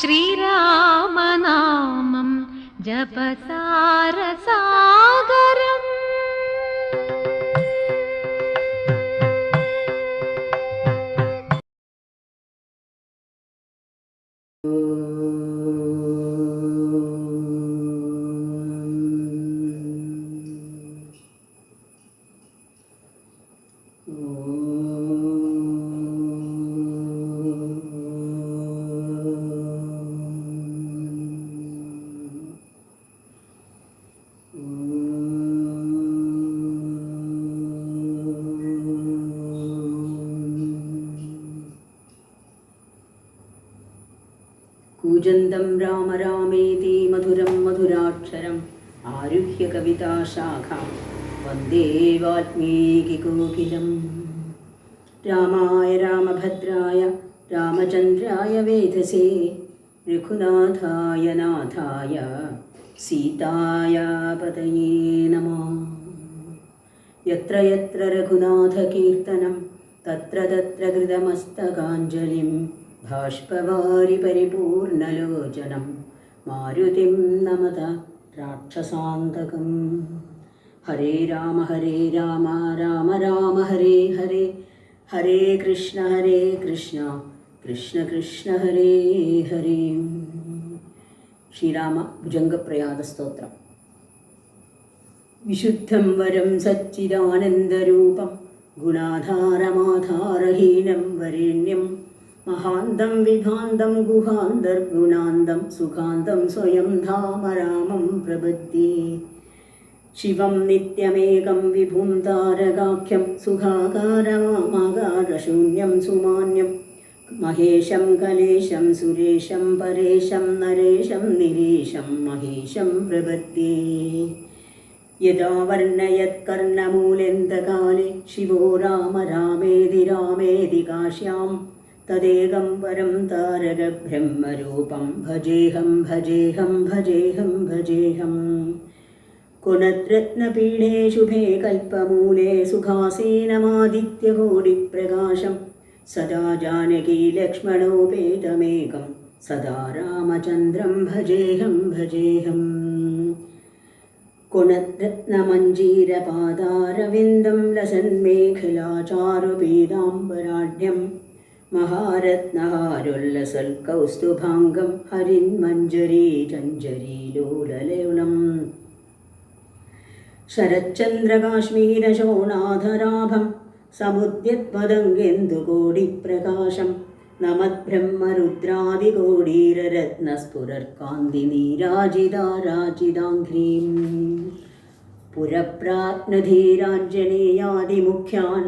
ശ്രീരാമനാമം ജപസാരസാഗരം. കൂജന്തം രാമ രാമേതി മധുരം മധുരാക്ഷരം ആരുഹ്യ കവിതാശാഖാം വന്ദേ വാൽമീകികോകിലം. രാമായ രാമഭദ്രായ രാമചന്ദ്രായ വേധസേ രഘുനാഥായ നാഥായ സീതായ പതയേ നമഃ. യത്ര യത്ര രഘുനാഥകീർത്തനം തത്ര തത്ര കൃതമസ്തകാഞ്ജലിം ബാഷ്പവാരി പരിപൂർണലോചനം മാരുതിം നമത രാക്ഷസാന്തകം. ഹരേ രാമ രാമ രാമ ഹരേ ഹരേ, ഹരേ കൃഷ്ണ കൃഷ്ണ കൃഷ്ണ ഹരേ ഹരേ. ശ്രീരാമ ഭുജംഗപ്രയാഗ സ്തോത്രം. വിശുദ്ധം വരം സച്ചിദാനന്ദരൂപം ഗുണാധാരമാധാരഹീനം വരേണ്യം മഹാന്തം വിഭാന്തം ഗുഹാന്തർഗുണാന്തം സുഖാന്തം സ്വയം ധാമ രാമം പ്രപദ്യേ. ശിവം നിത്യമേകം വിഭും താരകാഖ്യം സുഖാകാരമാകാരശൂന്യം സുമാന്യം മഹേശം കലേശം സുരേശം പരേശം നരേശം നിരീശം മഹേശം പ്രപദ്യേ. യഥാ വർണ്ണയത് കർണമൂലേന്തകാലേ ശിവോ രാമ രാമേതി രാമേതി കാശ്യാം തദേകം വരം താരക ബ്രഹ്മരൂപം ഭജേഹം ഭജേഹം ഭജേഹം ഭജേഹം. കുണരത്നപീഠേ ശുഭേ കൽപ്പമൂലേ സുഖാസീനമാദിത്യകോടിപ്രകാശം സദാ ജാനകീ ലക്ഷ്മണോപേതമേകം സദാ രാമചന്ദ്രം ഭജേഹം ഭജേഹം. കുണരത്നമഞ്ജീരപാദാരവിന്ദം ലസന്മേഖലാചാരുപീതാംബരാഢ്യം മഹാരത്നഹാരുല്ലസൽകൗസ്തുഭാംഗം ഹരിന്മഞ്ജരീരഞ്ജരീലോലലേവണം. ശരച്ചന്ദ്രകാശ്മീരശോണാധരാഭം സമുദ്യത്പദംഗേന്ദുകോടിപ്രകാശം നമദ്ബ്രഹ്മരുദ്രാദികോടീരരത്നസ്ഫുരർകാന്തി നീരാജിതാരാജിതാംഘ്രീം. പുരപ്രാജ്ഞധീരാഞ്ജനേയാദിമുഖ്യാൻ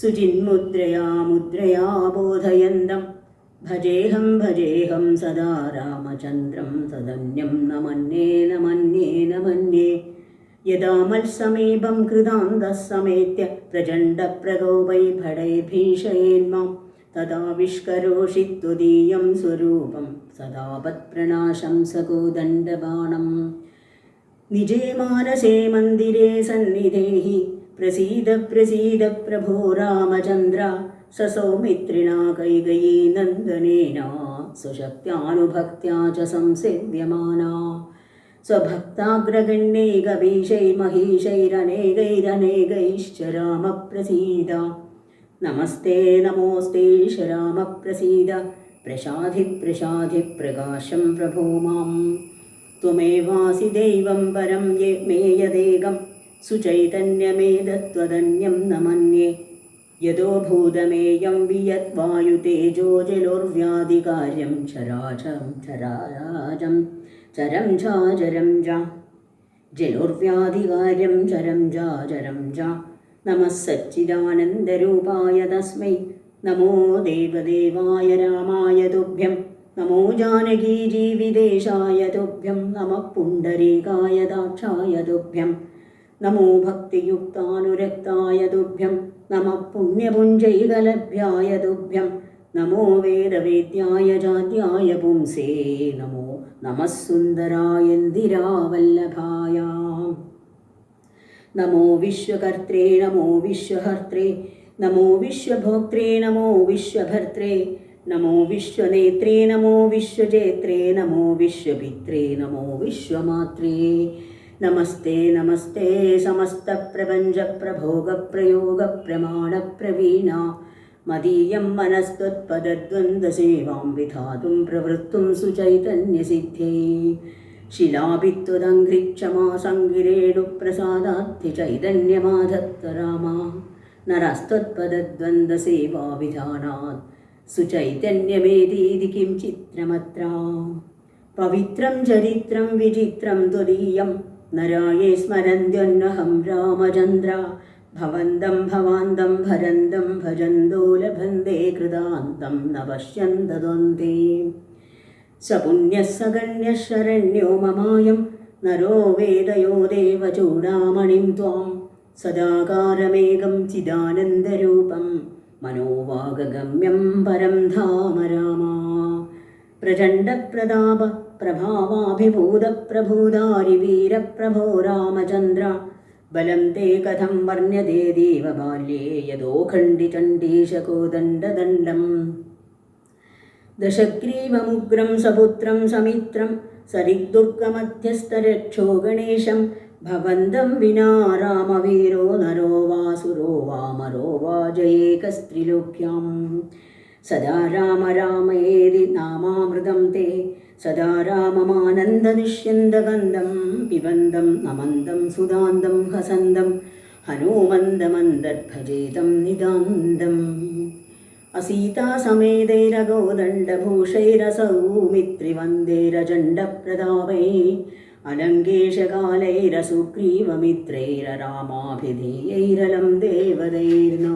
സുചിന്മുദ്രയാ മുദ്രയാ ബോധയന്തം ഭജേഹം ഭജേഹം സദാ രാമചന്ദ്രം തദന്യം നമന്യേ നമന്യേ നമന്യേ. യദാ മത്സമീപം കൃതാന്തഃ സമേത്യ പ്രചണ്ഡപ്രകോപൈർഭടൈർഭീഷയേന്മാം തദാ വിഷ്കരോഷി ത്വദീയം സ്വരൂപം സദാപത്പ്രണാശം സകോദണ്ഡബാണം. നിജേ മാനസേ മന്ദിരേ സന്നിധേഹി പ്രസീദ പ്രസീദ പ്രഭോ രാമചന്ദ്ര. സസൗമിത്രിണാ കൈകയീ നന്ദനേന സ്വശക്ത്യാനുഭക്ത്യാ ച സംസേവ്യമാനാ. സ്വഭക്താഗ്രഗണ്യൈകമഹീശൈരനേകൈരനേകൈശ്ച രാമ പ്രസീദ. നമസ്തേ നമോസ്തേ രാമ പ്രസീദ. പ്രസാധി പ്രസാധി പ്രകാശം പ്രഭോ മാം. ത്വമേവാസി ദൈവം പരം മേ യദേകം സുചൈതന്യമേതത്വദന്യം ന മന്യേ. യദോ ഭൂതമേയം വിയദ്വായുതേജോ ജലോർവ്യാധികാര്യം ചരാചരം ചരാചരം ചരം ചാചരം ച ജലോർവ്യാധികാര്യം ചരം ചാചരം ച. നമഃ സച്ചിദാനന്ദരൂപായ തസ്മൈ നമോ ദേവദേവായ രാമായ തുഭ്യം. നമോ ജാനകീജീവിതേശായ തുഭ്യം. നമഃ പുണ്ഡരീകായ ദാക്ഷായ തുഭ്യം. നമോ ഭക്തിയുക്താനുരക്തായ തുഭ്യം. നമഃ പുണ്യപുഞ്ജൈകലഭ്യായ തുഭ്യം. നമോ വേദവേദ്യായ ജാത്യായ പുംസേ. നമോ നമഃ സുന്ദരായേന്ദിരാവല്ലഭായ. നമോ വിശ്വകർത്രേ നമോ വിശ്വഹർത്രേ നമോ വിശ്വഭോക്ത്രേ നമോ വിശ്വഭർത്രേ നമോ വിശ്വനേത്രേ നമോ വിശ്വജേത്രേ നമോ വിശ്വപിത്രേ നമോ വിശ്വമാത്രേ നമസ്തേ നമസ്തേ സമസ്തപ്രപഞ്ചപ്രഭോഗപ്രയോഗപ്രമാണപ്രവീണ മദീയം മനസ്ത്വത്പദദ്വന്ദ്വസേവാം വിധാതും പ്രവൃത്തും സുചൈതന്യസിദ്ധ്യൈ ശിലാഭിത്വദംഘ്രിക്ഷമാ സംഗിരേണുപ്രസാദാദ്ധി ചൈതന്യമാധത്വരാമ നരസ്ത്വത്പദദ്വന്ദ്വസേവാവിധാനാത് സുചൈതന്യമേതീതി കിം ചിത്രമത്ര പവിത്രം ചരിത്രം വിചിത്രം ത്വദീയം നരായേ സ്മരന്ത്യന്വഹം രാമചന്ദ്ര ഭവന്തം ഭവാന്തം ഭരന്തം ഭജന്തോ ലഭന്തേ കൃതാന്തം ന പശ്യന്തദ്വന്ദ്വേ സപുണ്യഃ സഗണ്യഃ ശരണ്യോ മമായം നരോ വേദയോ ദേവചൂഡാമണിം ത്വാം സദാകാരമേകം ചിദാനന്ദരൂപം മനോവാഗഗമ്യം പരം ധാമ രാമ പ്രചണ്ഡപ്രതാപ പ്രഭാവാഭിഭൂതപ്രഭൂതാരി വീരപ്രഭോ രാമചന്ദ്ര ബലം തേ കഥം വർണ്യതേ ദേവബാല്യേ യദോഖണ്ഡിചണ്ഡീശകോദണ്ഡദണ്ഡം ദശഗ്രീവമുഗ്രം സപുത്രം സമിത്രം സരിഗ്ദുർഗമധ്യസ്ഥരക്ഷോ ഗണേശം ഭവന്തം വിനാ രാമവീരോ നരോ വാസുരോ വാമരോ വാ ജയേകസ്ത്രിലോക്യാം സദാ രാമ രാമയേതി നാമാമൃതം തേ സദാ രാമമാനന്ദനിഷ്യന്തഗന്ധം പിബന്തം നമന്തം സുദാന്തം ഹസന്തം ഹനൂമന്തമന്തർഭജേതം നിദാന്തം അസീതാസമേതൈരഗോദണ്ഡഭൂഷൈരസൗമിത്രിവന്ദേരചണ്ഡപ്രതാപൈ അലങ്കേശകാലൈരസുഗ്രീവമിത്രൈരരാമാഭിധേയൈരലം ദേവതൈർനാ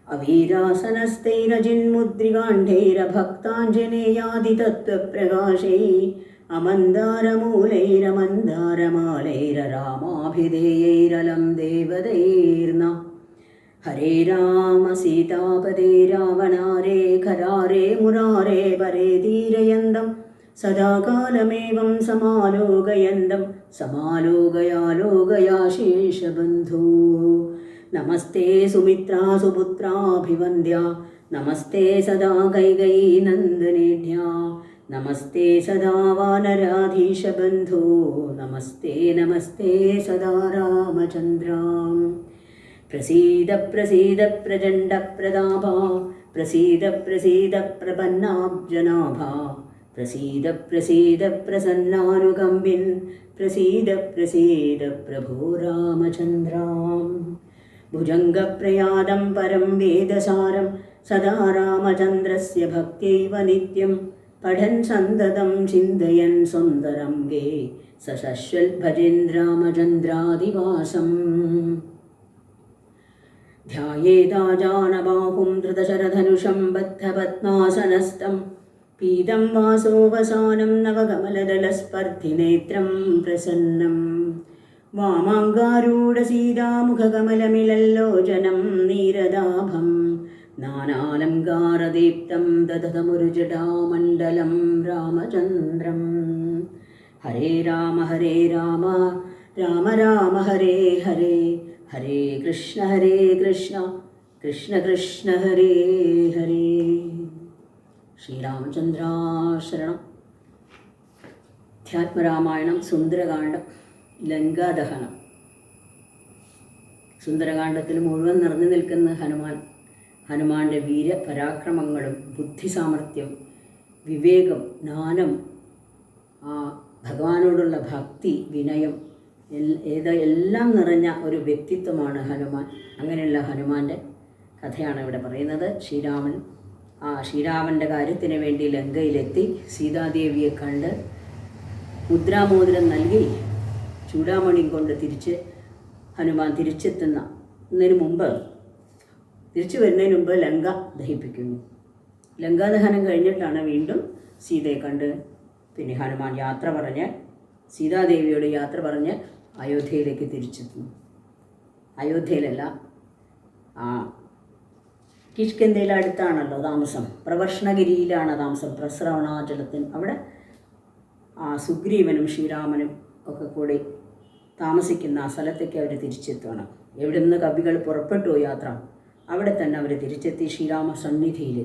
അവീരാസനസ്ഥൈരജിന്മുദ്രികാണ്ഡൈരഭക്താഞ്ജനേയാദിതത്വപ്രകാശൈ അമന്ദാരമൂലൈരമന്ദാരമാലൈരരാമാഭിധേയൈരലം ദേവതൈർന ഹരേ രാമ സീതാപദേ രാവണാരേ ഖരാരേ മുരാരേ പരേ ധീരയന്തം സദാകാലമേവം സമാലോകയന്തം സമാലോകയാലോകയാശേഷബന്ധൂ നമസ്തേ സുമിത്രാ സുപുത്രാഭിവന്ദ്യ നമസ്തേ സദാ കൈകയീ നന്ദനേഢ്യാ നമസ്തേ സദാ വാനരാധീശബന്ധോ നമസ്തേ നമസ്തേ സദാ രാമചന്ദ്രാം പ്രസീദ പ്രസീദ പ്രചണ്ഡപ്രതാപ പ്രസീദ പ്രസീദ പ്രപന്നാബ്ജനാഭ പ്രസീദ പ്രസീദ പ്രസന്നാനുകമ്പിൻ പ്രസീദ പ്രസീദ പ്രഭോ രാമചന്ദ്രാം ഭുജംഗപ്രയാദം പരം വേദസാരം സദാ രാമചന്ദ്രസ്യ ഭക്ത്യൈവ നിത്യം പഠൻ സന്തതം ചിന്തയൻ സുന്ദരംഗേ സശശ്വൽ ഭജേൻ രാമചന്ദ്രാദിവാസം ധ്യായേതാജാനബാഹും ധൃതശരധനുഷം ബദ്ധപത്മാസനസ്ഥം പീതം വാസോവസാനം നവകമലദലസ്പർദ്ധിനേത്രം പ്രസന്നം വാമാങ്കാരൂഢസീതാമുഖകമലമിലല്ലോചനം നീരദാഭം നാനാലങ്കാരദീപ്തം ദദതമുരുജടാമണ്ഡലം രാമചന്ദ്രം ഹരേ രാമ രാമ രാമ ഹരേ ഹരേ ഹരേ കൃഷ്ണ കൃഷ്ണ കൃഷ്ണ ഹരേ ഹരേ ശ്രീരാമചന്ദ്രാശരണം. അധ്യാത്മരാമായണം സുന്ദരകാന്ഡം ലങ്കാദഹനം. സുന്ദരകാന്ഡത്തിൽ മുഴുവൻ നിറഞ്ഞു നിൽക്കുന്ന ഹനുമാന്റെ വീരപരാക്രമങ്ങളും ബുദ്ധിസാമർഥ്യം, വിവേകം, ജ്ഞാനം, ഭഗവാനോടുള്ള ഭക്തി, വിനയം എല്ലാം നിറഞ്ഞ ഒരു വ്യക്തിത്വമാണ് ഹനുമാൻ. അങ്ങനെയുള്ള ഹനുമാൻ്റെ കഥയാണ് ഇവിടെ പറയുന്നത്. ശ്രീരാമൻ്റെ കാര്യത്തിന് വേണ്ടി ലങ്കയിലെത്തി സീതാദേവിയെ കണ്ട് മുദ്രാമോതിരം നൽകി ചൂടാമണിയും കൊണ്ട് ഹനുമാൻ തിരിച്ചു വരുന്നതിന് മുമ്പ് ലങ്ക ദഹിപ്പിക്കുന്നു. ലങ്കാദഹനം കഴിഞ്ഞിട്ടാണ് വീണ്ടും സീതയെ കണ്ട് പിന്നെ ഹനുമാൻ സീതാദേവിയോട് യാത്ര പറഞ്ഞ് അയോധ്യയിലേക്ക് തിരിച്ചെത്തുന്നു. അയോധ്യയിലല്ല, കിഷ്കിന്ധയിലെ അടുത്താണല്ലോ താമസം. പ്രവർഷണഗിരിയിലാണ് താമസം. പ്രസ്രവണാചലത്തിന് അവിടെ സുഗ്രീവനും ശ്രീരാമനും ഒക്കെ കൂടി താമസിക്കുന്ന ആ സ്ഥലത്തേക്ക് അവർ തിരിച്ചെത്തുകയാണ്. എവിടെ നിന്ന് കവികൾ പുറപ്പെട്ടു യാത്ര, അവിടെ തന്നെ അവർ തിരിച്ചെത്തി ശ്രീരാമ സന്നിധിയിൽ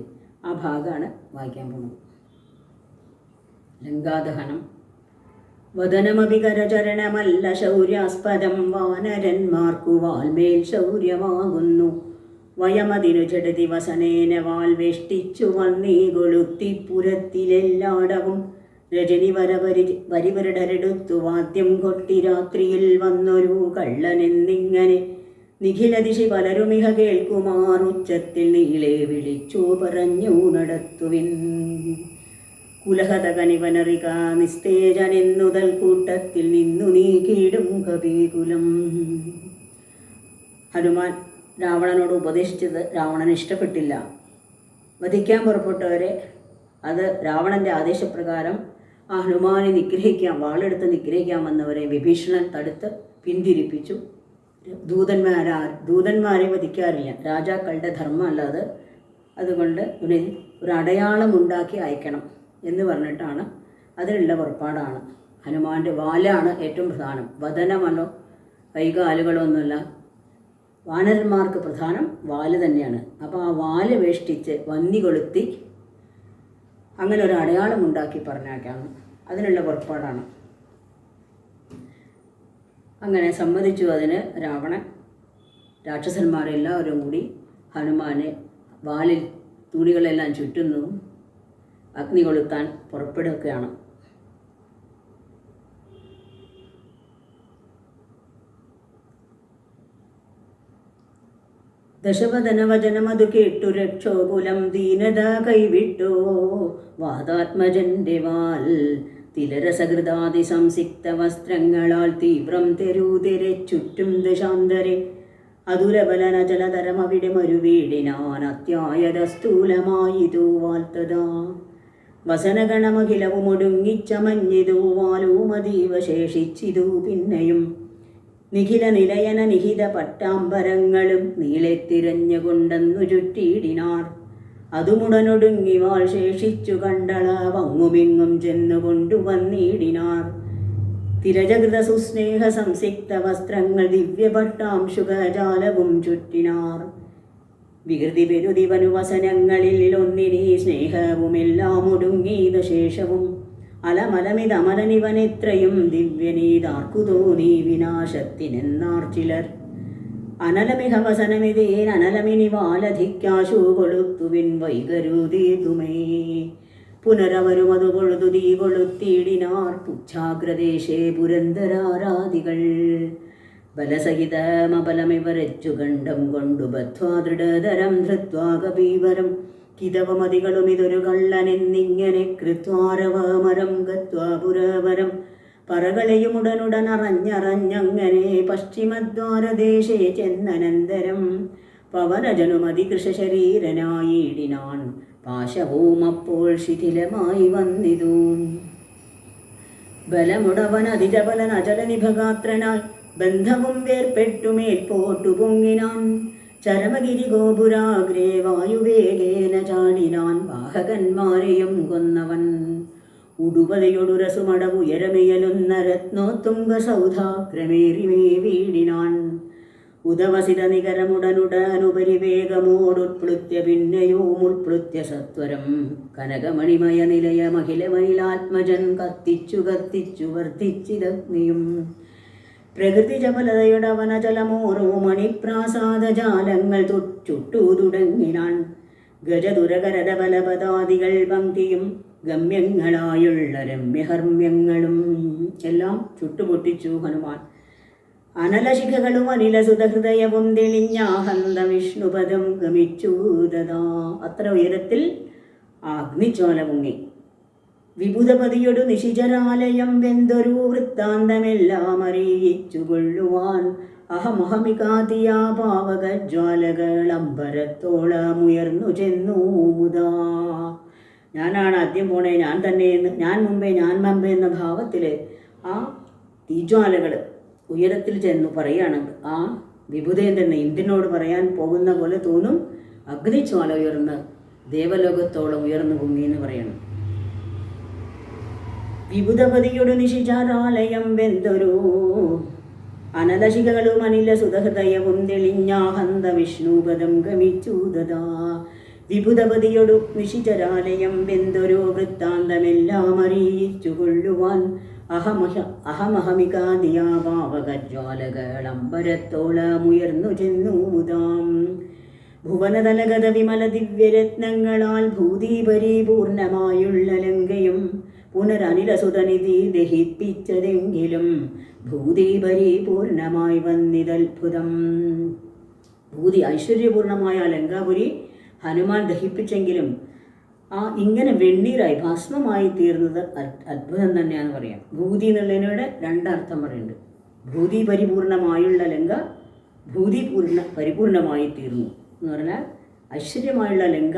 ആ ഭാഗമാണ് വായിക്കാൻ പോകുന്നത്. ലങ്കാദഹനം. വദനമപി കരചരണമല്ല ശൗര്യാസ്പദം, വാനരന്മാർക്കു വാൽമേൽ ശൗര്യമാകുന്നു. വയമതിനു ജഡതി വസനേന വാൽ വെഷ്ടിച്ചു വന്നീ കൊളുത്തിപ്പുരത്തിലെല്ലാടവും. രജനി വരിവരുടരെടുത്തു വാദ്യം കൊട്ടി രാത്രിയിൽ വന്നൊരു കള്ളനെന്നിങ്ങനെ നിഖിലദിശി പലരുമിഹ കേൾക്കുമാർ ഉച്ചത്തിൽ നീളെ വിളിച്ചു പറഞ്ഞു നടത്തുവിൻ. കുലഹതകനിവനറിക നിസ്തേജനെന്നുതൽ കൂട്ടത്തിൽ നിന്നു നീക്കിയിടും കവികുലം. ഹനുമാൻ രാവണനോട് ഉപദേശിച്ചത് രാവണന് ഇഷ്ടപ്പെട്ടില്ല. വധിക്കാൻ പുറപ്പെട്ടവരെ അത് രാവണൻ്റെ ആദേശപ്രകാരം ആ ഹനുമാനെ നിഗ്രഹിക്കാൻ, വാളെടുത്ത് നിഗ്രഹിക്കാൻ വന്നവരെ വിഭീഷണൻ തടുത്ത് പിന്തിരിപ്പിച്ചു. ദൂതന്മാരെ വധിക്കാറില്ല, രാജാക്കളുടെ ധർമ്മം അല്ലാതെ. അതുകൊണ്ട് ഒരു അടയാളം ഉണ്ടാക്കി അയക്കണം എന്ന് പറഞ്ഞിട്ടാണ്, അതിനുള്ള പുറപ്പാടാണ്. ഹനുമാൻ്റെ വാലാണ് ഏറ്റവും പ്രധാനം. വദനമല്ലോ കൈകാലുകളോ ഒന്നുമില്ല. വാനരന്മാർക്ക് പ്രധാനം വാല് തന്നെയാണ്. അപ്പോൾ ആ വാല് വേഷ്ടിച്ച് വന്നി കൊളുത്തി അങ്ങനെ ഒരു അടയാളം ഉണ്ടാക്കി പറഞ്ഞേക്കാണ്, അതിനുള്ള പുറപ്പാടാണ്. അങ്ങനെ സമ്മതിച്ചു അതിന് രാവണൻ. രാക്ഷസന്മാരെല്ലാവരും കൂടി ഹനുമാനെ വാലിൽ തുണികളെല്ലാം ചുറ്റുന്നു, അഗ്നി കൊളുത്താൻ പുറപ്പെടുകയാണ്. ദശവദനവചനമതു കേട്ടു രക്ഷോകുലം ദീനത കൈവിട്ടോ വാദാത്മജന്റെ വാൽ. തിലരസകൃതാതി സംസിക്ത വസ്ത്രങ്ങളാൽ തീവ്രം തെരുതെരെ ചുറ്റും ദശാന്തരെ. അതുലബലനജലതരം അവിടെ മരുവീടിനാൻ അത്യായത സ്ഥൂലമായിതു വാൽത്തതാ. വസനഗണമഖിലവും ഒടുങ്ങിച്ചമഞ്ഞിതു വാലൂമതീവ ശേഷിച്ചിതു പിന്നെയും. നിഖില നിലയന നിഹിത പട്ടാമ്പരങ്ങളും നീളെ തിരഞ്ഞുകൊണ്ടെന്നു ചുറ്റിയിടിനാർ. അതുമുടനൊടുങ്ങി വാൾ ശേഷിച്ചു കണ്ടള വങ്ങുമിങ്ങും ചെന്നുകൊണ്ടുവന്നിടിനാർ. തിരജകൃത സുസ്നേഹ സംസിക്ത വസ്ത്രങ്ങൾ ദിവ്യപട്ടാംശുകജാലവും ചുറ്റിനാർ. വികൃതി പെരുതിവനുവസനങ്ങളിൽ ഒന്നിനി സ്നേഹവുമെല്ലാം ഒടുങ്ങിയത ശേഷവും. അലമലമിതമലനിവനെത്രയും ദിവ്യനീതാർക്കു തോന്നി വിനാശത്തിനെന്നാർ ചിലർ. അനലമിഹ വസനമിതേൻ അനലമിനി വാലധിക്കാശു കൊളുത്തുവിൻ വൈകരുതീതുമേ. പുനരവരുമതു കൊഴുതു തീ കൊളുത്തിയിടിനാർ പുച്ഛാഗ്രദേശേ പുരന്തരാരാദികൾ. ബലസഹിതമബലമിവരച്ചു ഗണ്ഡം കൊണ്ടു ബദ്ധ്വാ ദൃഢതരം ധൃത്വാ കപീവരം. കിതവമതികളും ഇതൊരു കള്ളനെന്നിങ്ങനെ കൃത്വാരവമരം ഗത്വാ പുരവരം. പറകളെയുമുടനുടനറഞ്ഞറഞ്ഞങ്ങനെ പശ്ചിമദ്വാരദേശേ ചെന്നനന്തരം. പവനജനുമതികൃശരീരനായിടിനാൻ പാശവും അപ്പോൾ ശിഥിലമായി വന്നിതു. ബലമുടവൻ അതിജബലൻ അചലനിഭഗാത്രനായി ബന്ധവും വേർപ്പെട്ടുമേൽപോട്ടു പൊങ്ങിനാൻ. ചരമഗിരി ഗോപുരാഗ്രേ വായുവേഗേന ചാടിനാൻ വാഹകന്മാരെയും കൊന്നവൻ. ഉടുപതയൊടുരസുമടവുയരമേലുന്ന രത്നോത്തുംഗ സൗധാക്രമേറിമേ വീടിനാൻ. ഉദവസിത നികരമുടനുടനുപരി വേഗമോടുത്പ്ലുത്യ പിന്നെയോമുൾപ്ലുത്യ സത്വരം. കനകമണിമയ നിലയ മഹിലമനിലാത്മജൻ കത്തിച്ചു കത്തിച്ചു വർദ്ധിച്ചിതഗ്നിയും. പ്രകൃതി ജപലതയുടവനജലമോറോ മണിപ്രാസാദജാലങ്ങൾ ചുട്ടു തുടങ്ങിനാൻ. ഗജദുരകരബലപദാദികൾ പങ്ക്തിയും ഗമ്യങ്ങളായുള്ള രമ്യഹർമ്മ്യങ്ങളും എല്ലാം ചുട്ടുപൊട്ടിച്ചു ഹനുമാൻ. അനലശിഖകളും അനിലസുതഹൃദയവും തെളിഞ്ഞാഹന്ത വിഷ്ണുപദം ഗമിച്ചൂതതാ. അത്ര ഉയരത്തിൽ അഗ്നിജ്വാല പൊങ്ങി. വിബുധപതിയൊടു നിശിചരാലയം വെന്തൊരു വൃത്താന്തമെല്ലാം അറിയിച്ചുകൊള്ളുവാൻ. അഹമഹമികാതിയാ പാവകജ്വാലകൾ അമ്പരത്തോളമുയർന്നു ചെന്നൂമുതാ. ഞാനാണ് ആദ്യം പോണേ, ഞാൻ തന്നെ, ഞാൻ മുമ്പേ എന്ന ഭാവത്തിൽ ആ തീജ്വാലകൾ ഉയരത്തിൽ ചെന്നു പറയുകയാണ്. ആ വിഭുതൻ തന്നെ ഇന്ദ്രനോട് പറയാൻ പോകുന്ന പോലെ തോന്നും. അഗ്നിജ്വാല ഉയർന്ന് ദേവലോകത്തോളം ഉയർന്നു പൊങ്ങി എന്ന് പറയണം. വിബുധപതിയൊടു നിശിചാരാലയം വെന്തൊരു അനലശിഖകളും അനില സുതഹൃദയവും തെളിഞ്ഞാഹന്ത വിഷ്ണുപദം ഗമിച്ചൂതതാ. വിഭുതപതിയൊടു നിശിചരാലയം വെന്തൊരു വൃത്താന്തമെല്ലാം അറിയിച്ചു കൊള്ളുവാൻ അഹമഹമികാദിയാവാവകജ്വാലകളമ്പരത്തോളമുയർന്നു ചെന്നു മുതാം. ഭുവനതലഗത വിമല ദിവ്യരത്നങ്ങളാൽ ഭൂതിപരിപൂർണമായുള്ള ലങ്കയും പുനരനിലസുതനിധി ദഹിപ്പിച്ചതെങ്കിലും ഭൂതിപരിപൂർണമായി വന്നിതത്ഭുതം. ഭൂതി ഐശ്വര്യപൂർണമായ ലങ്കാപുരി ഹനുമാൻ ദഹിപ്പിച്ചെങ്കിലും ഇങ്ങനെ വെണ്ണീരായി ഭസ്മമായി തീർന്നത് അത്ഭുതം തന്നെയാണെന്ന് പറയാം. ഭൂതി എന്നുള്ളതിനോട് രണ്ടർത്ഥം പറയുന്നുണ്ട്. ഭൂതി പരിപൂർണമായുള്ള ലങ്ക പരിപൂർണമായി തീർന്നു എന്ന് പറഞ്ഞാൽ ഐശ്വര്യമായുള്ള ലങ്ക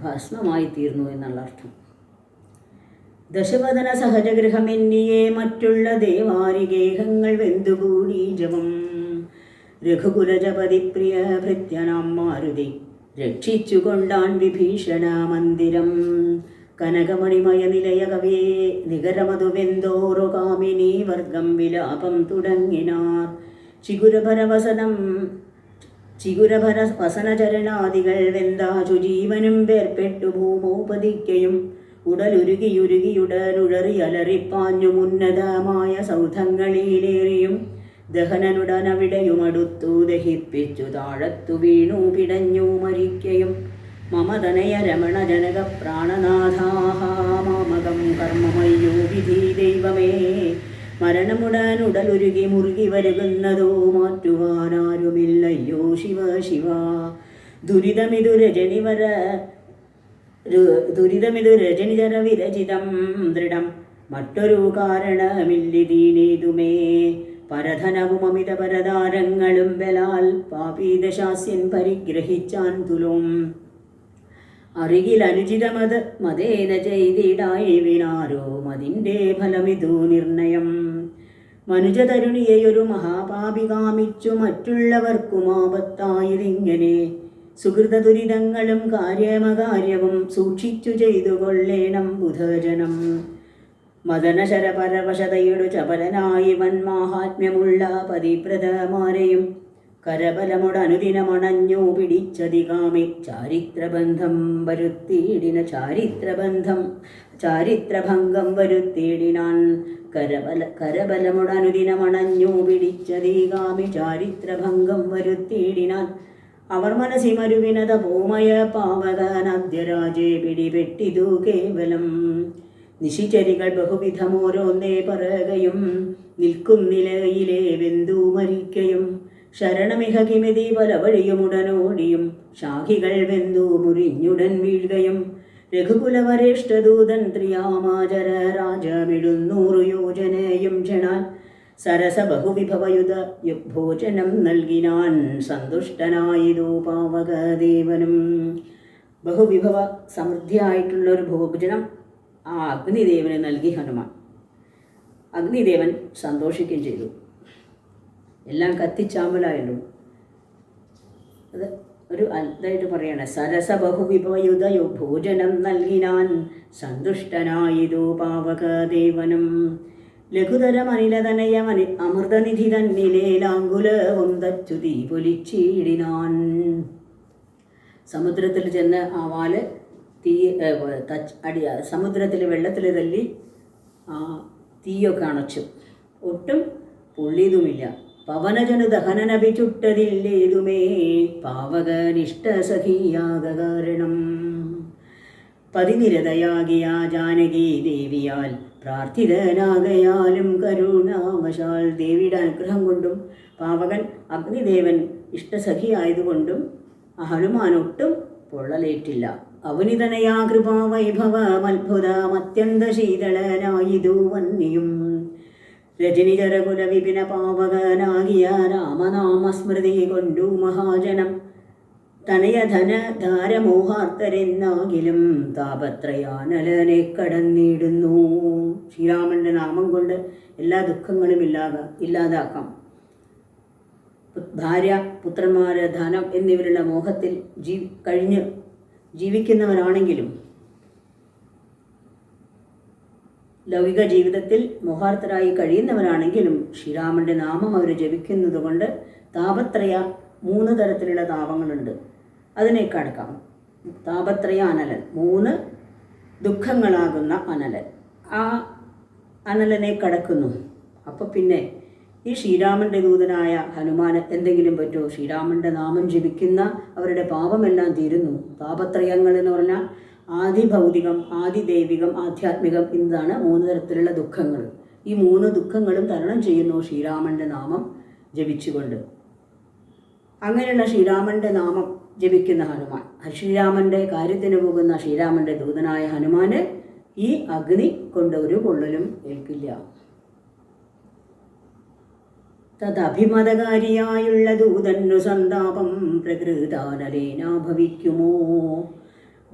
ഭസ്മമായി തീർന്നു എന്നുള്ള അർത്ഥം. ദശവദന സഹജഗൃഹമെന്നിയെ മറ്റുള്ള ദേവാരിഗേഹങ്ങൾ വെന്തുകൂടി ജപം. രഘുകുലജപതി പ്രിയ ഭൃത്യനാം മാരുതി രക്ഷിച്ചുകൊണ്ടാൻ വിഭീഷണ മന്ദിരം. കനകമണിമയ നിലയ കവിയെ നികരമതുവെന്തോറു കാമിനി വർഗം വിലാപം തുടങ്ങിനാർ. ചിഗുരഭര വസനചരണാദികൾ വെന്താചു ജീവനും വേർപ്പെട്ടു ഭൂമോപതിക്കയും ഉടലുരുകിയുടനുഴറി അലറിപ്പാഞ്ഞു ഉന്നതമായ സൗധങ്ങളിലേറിയും ദഹനനുടനവിടെയുമടുത്തു ദഹിപ്പിച്ചു താഴത്തു വീണു പിടഞ്ഞു മരിക്കയും. മമതനയ രമണ ജനക പ്രാണനാഥാഹാമകം കർമ്മമയ്യോ വിധി ദൈവമേ. മരണമുടനുടലുരുകി മുറുകി വരുന്നതോ മാറ്റുവാനാരുമില്ലയ്യോ ശിവ ശിവ. ദുരിതമിതു രജനിചര വിരചിതം ദൃഢം മറ്റൊരു കാരണമില്ലിതീനേതുമേ. പരധനവും അമിത പരതാരങ്ങളും ബലാൽ പാപീദശാസ്യൻ പരിഗ്രഹിച്ചാൻ തുലോം. അറികിൽ അനുചിതമത് മതേന ചെയ്തിടായി വിനാരോ മതിൻ്റെ ഫലമിതു നിർണയം. മനുജതരുണിയെയൊരു മഹാപാപി കാമിച്ചു മറ്റുള്ളവർക്കും ആപത്തായതിങ്ങനെ. സുഹൃത ദുരിതങ്ങളും കാര്യമകാര്യവും സൂക്ഷിച്ചു ചെയ്തു കൊള്ളേണം ബുധജനം. മദനശരപരവശതയുടെ ചപലനായി വന്മാഹാത്മ്യമുള്ള പതിപ്രതമാരെയും കരബലമുടനുദിനമണഞ്ഞു പിടിച്ചതികാമി ചാരിത്രബന്ധം ചാരിത്രഭംഗം വരുത്തിയിടിനാൻ. കരബലമുടനുദിനമണഞ്ഞു പിടിച്ചതികാമി ചാരിത്രഭംഗം വരുത്തിയിടിനാൻ. അവർ മനസ്സിമരുവിനത പോമയ പാവകനദ്യരാജേ പിടിപെട്ടിതു കേവലം. നിശിചരികൾ ബഹുവിധമോരോന്നേ പറകയും നിൽക്കും നിലയിലെ വെന്തു മരിക്കയും. ശരണമിഹ കിമിതി പല വഴിയുമുടനോടിയും ശാഖികൾ വെന്തു മുറിഞ്ഞുടൻ വീഴുകയും. രഘുകുലവരേഷ്ഠദൂതൻ ത്രിയാമാചര രാജമിടുന്നൂറു യോജനയും ക്ഷണാൽ സരസ ബഹുവിഭവയുധ ഭോജനം നൽകിനാൻ സന്തുഷ്ടനായിരു പാവകദേവനും. ബഹുവിഭവ സമൃദ്ധിയായിട്ടുള്ളൊരു ഭോജനം ആ അഗ്നിദേവന് നൽകി ഹനുമാൻ. അഗ്നിദേവൻ സന്തോഷിക്കുകയും ചെയ്തു. എല്ലാം കത്തിച്ചാമ്പലായുള്ളൂ. അത് ഒരു അത്ഭുതമായിട്ട് പറയണേ. സരസ ബഹുവിഭവയുധയോ ഭോജനം നൽകിനാൻ സന്തുഷ്ടനായിരു പാവകദേവനും. ലഘുതരമനിലതനയമനി അമൃതനിധി തന്നിലേലാങ്കുലവും തച്ചു തീ പൊലിച്ചിടിനാൻ. സമുദ്രത്തിൽ ചെന്ന് ആ വാല് സമുദ്രത്തിൽ വെള്ളത്തിൽ തല്ലി തീയൊക്കെ അണച്ചു. ഒട്ടും പൊള്ളിയതുമില്ല. പവനജനു ദഹനനഭി ചുട്ടതില്ലേതുമേ പാവകനിഷ്ഠ സഖിയാക കാരണം. പതിനിരതയാകിയ ജാനകി ദേവിയാൽ പ്രാർത്ഥിതനാകയാലും കരുണാവശാൽ ദേവിയുടെ അനുഗ്രഹം കൊണ്ടും പാവകൻ അഗ്നിദേവൻ ഇഷ്ടസഖിയായതുകൊണ്ടും ഹനുമാനൊട്ടും പൊള്ളലേറ്റില്ല. അവനിതനയാ കൃപാവൈഭവമത്ഭുതമത്യന്ത ശീതളനായിതു വന്നിയും. രജനിചരകുല വിപിന പാവകനാകിയ രാമനാമസ്മൃതി കൊണ്ടു മഹാജനം തനയധന ധാരമോഹാർത്തരെന്നാകിലും താപത്രയാനലനെ കടന്നിടുന്നു. ശ്രീരാമൻ്റെ നാമം കൊണ്ട് എല്ലാ ദുഃഖങ്ങളും ഇല്ലാതാക്കാം. ഭാര്യ, പുത്രന്മാര്, ധനം എന്നിവരുടെ മോഹത്തിൽ കഴിഞ്ഞ് ജീവിക്കുന്നവരാണെങ്കിലും ലൗകിക ജീവിതത്തിൽ മോഹാർത്തരായി കഴിയുന്നവരാണെങ്കിലും ശ്രീരാമൻ്റെ നാമം അവർ ജപിക്കുന്നത് കൊണ്ട് താപത്രയ 3 തരത്തിലുള്ള താപങ്ങളുണ്ട്. അതിനെ കടക്കാം. താപത്രയ അനലൻ, 3 ദുഃഖങ്ങളാകുന്ന അനലൻ. ആ അനലനെ കടക്കുന്നു. അപ്പോൾ പിന്നെ ഈ ശ്രീരാമൻ്റെ ദൂതനായ ഹനുമാന് എന്തെങ്കിലും പറ്റുമോ? ശ്രീരാമൻ്റെ നാമം ജപിക്കുന്ന അവരുടെ പാപമെല്ലാം തീരുന്നു. താപത്രയങ്ങൾ എന്ന് പറഞ്ഞാൽ ആദിഭൗതികം, ആദിദൈവികം, ആധ്യാത്മികം എന്നതാണ് 3 തരത്തിലുള്ള ദുഃഖങ്ങൾ. ഈ 3 ദുഃഖങ്ങളും തരണം ചെയ്യുന്നു ശ്രീരാമൻ്റെ നാമം ജപിച്ചുകൊണ്ട്. അങ്ങനെയുള്ള ശ്രീരാമൻ്റെ നാമം ജപിക്കുന്ന ഹനുമാൻ, ശ്രീരാമൻ്റെ കാര്യത്തിന് പോകുന്ന ശ്രീരാമൻ്റെ ദൂതനായ ഹനുമാന് ഈ അഗ്നി കൊണ്ട് ഒരു പൊള്ളലും ഏൽക്കില്ല. തദഭിമതകാരിയായുള്ള ദൂതന്നു സന്താപം പ്രകൃതാനലേന ഭവിക്കുമോ?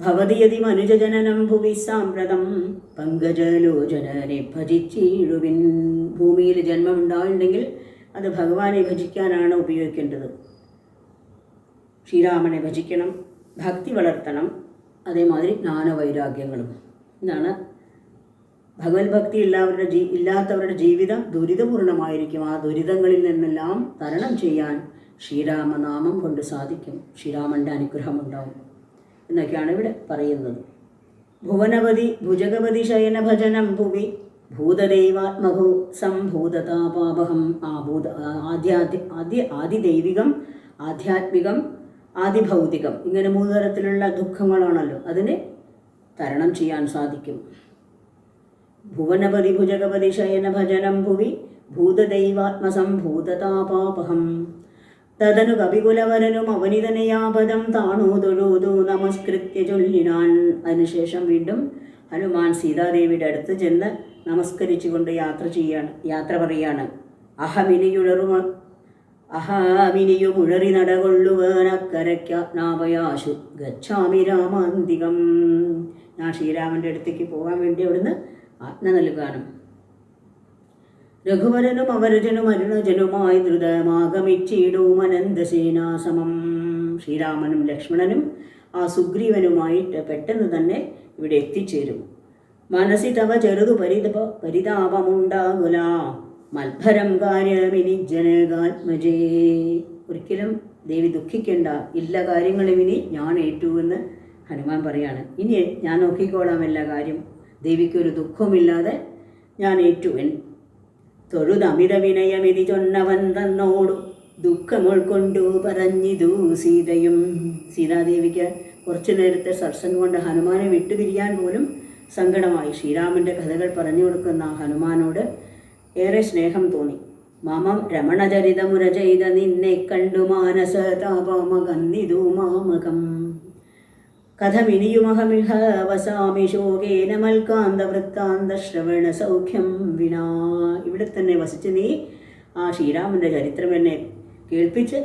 ഭവതിയതി മനുജജനനം ഭുവി സാമ്പ്രതം പങ്കജലോചനനെ ഭജിച്ചിടുവിൻ. ഭൂമിയിൽ ജന്മമുണ്ടായിട്ടുണ്ടെങ്കിൽ അത് ഭഗവാനെ ഭജിക്കാനാണ് ഉപയോഗിക്കേണ്ടത്. ശ്രീരാമനെ ഭജിക്കണം, ഭക്തി വളർത്തണം, അതേമാതിരി ജ്ഞാനവൈരാഗ്യങ്ങളും. ഇതാണ് ഭഗവത് ഭക്തി ഇല്ലാത്തവരുടെ ജീവിതം ദുരിതപൂർണമായിരിക്കും. ആ ദുരിതങ്ങളിൽ നിന്നെല്ലാം തരണം ചെയ്യാൻ ശ്രീരാമനാമം കൊണ്ട് സാധിക്കും. ശ്രീരാമൻ്റെ അനുഗ്രഹമുണ്ടാവും എന്നൊക്കെയാണ് ഇവിടെ പറയുന്നത്. ഭുവനപതി ഭുജഗപതി ശയന ഭജനം ഭുവി ഭൂതദൈവാത്മഭൂ സംഭൂതതാപാപഹം. ആദിദൈവികം, ആധ്യാത്മികം, ആദിഭൗതികം, ഇങ്ങനെ 3 തരത്തിലുള്ള ദുഃഖങ്ങളാണല്ലോ. അതിനെ തരണം ചെയ്യാൻ സാധിക്കും. ഭുവനപതി ഭുജഗപതി ശയന ഭജനം ഭുവി ഭൂതദൈവാത്മസംഭൂതതാപാപഹം. തദനു കപികുലവരനും അവനിതനയാപദം താണു തൊഴുതു നമസ്കൃത്യ ചൊല്ലിനാൻ. അതിനുശേഷം വീണ്ടും ഹനുമാൻ സീതാദേവിയുടെ അടുത്ത് ചെന്ന് നമസ്കരിച്ചുകൊണ്ട് യാത്ര പറയാണ്. അഹമിനിയുമുഴറി നടകൊള്ളുവാനക്കരയ്ക്കാജ്ഞാപയാശു ഗച്ഛാമി രാമാന്തികം. ഞാൻ ശ്രീരാമൻ്റെ അടുത്തേക്ക് പോകാൻ വേണ്ടി അവിടുന്ന് ആജ്ഞ നൽകാനും. രഘുവരനും അവരജനും അരുണജനുമായി ദ്രുതമാഗമിച്ചിടും അനന്തസേനാസമം. ശ്രീരാമനും ലക്ഷ്മണനും ആ സുഗ്രീവനുമായിട്ട് പെട്ടെന്ന് തന്നെ ഇവിടെ എത്തിച്ചേരും. മനസ്സി തവ ചെറുതു പരിതാപമുണ്ടാകുല മത്ഭരം കാര്യമിനി ജനകാത്മജേ. ഒരിക്കലും ദേവി ദുഃഖിക്കേണ്ട, ഇല്ല കാര്യങ്ങളും ഇനി ഞാൻ ഏറ്റു എന്ന് ഹനുമാൻ പറയാണ്. ഇനി ഞാൻ നോക്കിക്കോളാം എല്ലാ കാര്യം, ദേവിക്കൊരു ദുഃഖവുമില്ലാതെ ഞാൻ ഏറ്റു. തൊഴുതമിത വിനയമിതി ചൊന്നവൻ തന്നോടു ദുഃഖം ഉൾക്കൊണ്ടു പറഞ്ഞിതു സീതയും. സീതാദേവിക്ക് കുറച്ചു നേരത്തെ സത്സംഗം കൊണ്ട് ഹനുമാനെ വിട്ടുപിരിയാൻ പോലും സങ്കടമായി. ശ്രീരാമൻ്റെ കഥകൾ പറഞ്ഞു കൊടുക്കുന്ന ഹനുമാനോട് ഏറെ സ്നേഹം തോന്നി. മമം രമണചരിതമുര ചെയ്ത നിന്നെ കണ്ടു മാനസ താപമകന്നിതു മാമകം. കഥമിനിയുമഹമിഹ വസാമി ശോകേന മൽക്കാന്ത വൃത്താന്ത ശ്രവണ സൗഖ്യം വിനാ. ഇവിടെ തന്നെ വസിച്ച് നീ ആ ശ്രീരാമൻ്റെ ചരിത്രം എന്നെ കേൾപ്പിച്ച്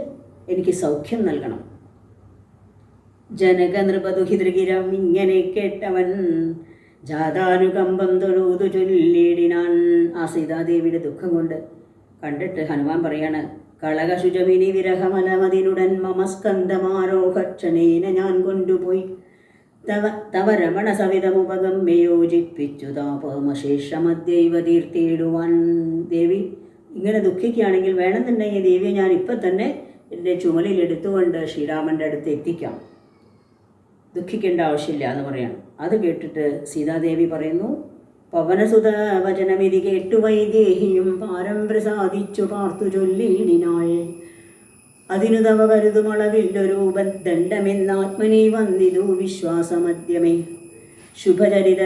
എനിക്ക് സൗഖ്യം നൽകണം. ജനക നൃപതുഹിതൃഗിരം ഇങ്ങനെ കേട്ടവൻ ജാതാനുകമ്പം തൊഴുതു ചൊല്ലിടിനാൻ. ആ സീതാദേവിയുടെ ദുഃഖം കൊണ്ട് കണ്ടിട്ട് ഹനുമാൻ പറയാണ്, കളകശുചമിനി വിരഹമലമതിനുടൻ മമസ്കന്ധമാരോഹക്ഷണേന ഞാൻ കൊണ്ടുപോയി തവ രമണ സവിതമുപഗമ്യ യോജിപ്പിച്ചു താപമശേഷമദ്യൈവ തീർത്തിയിടുവാൻ. ദേവി ഇങ്ങനെ ദുഃഖിക്കുകയാണെങ്കിൽ വേണമെന്നുണ്ടെങ്കിൽ ദേവിയെ ഞാൻ ഇപ്പം തന്നെ എൻ്റെ ചുമലിൽ എടുത്തുകൊണ്ട് ശ്രീരാമൻ്റെ അടുത്ത് എത്തിക്കാം, ദുഃഖിക്കേണ്ട ആവശ്യമില്ല എന്ന് പറയണം. അത് കേട്ടിട്ട് സീതാദേവി പറയുന്നു, പവനസുത വചനമിതി കേട്ടു വൈദേഹിയും പാരം പ്രസാദിച്ചു പാർത്തു ചൊല്ലിനാൾ. അതിനു തവ കരുതുമളവില്ലൊരു ദണ്ഡമെന്നാത്മനി വന്നിതു വിശ്വാസമദ്യമേ. ശുഭചരിത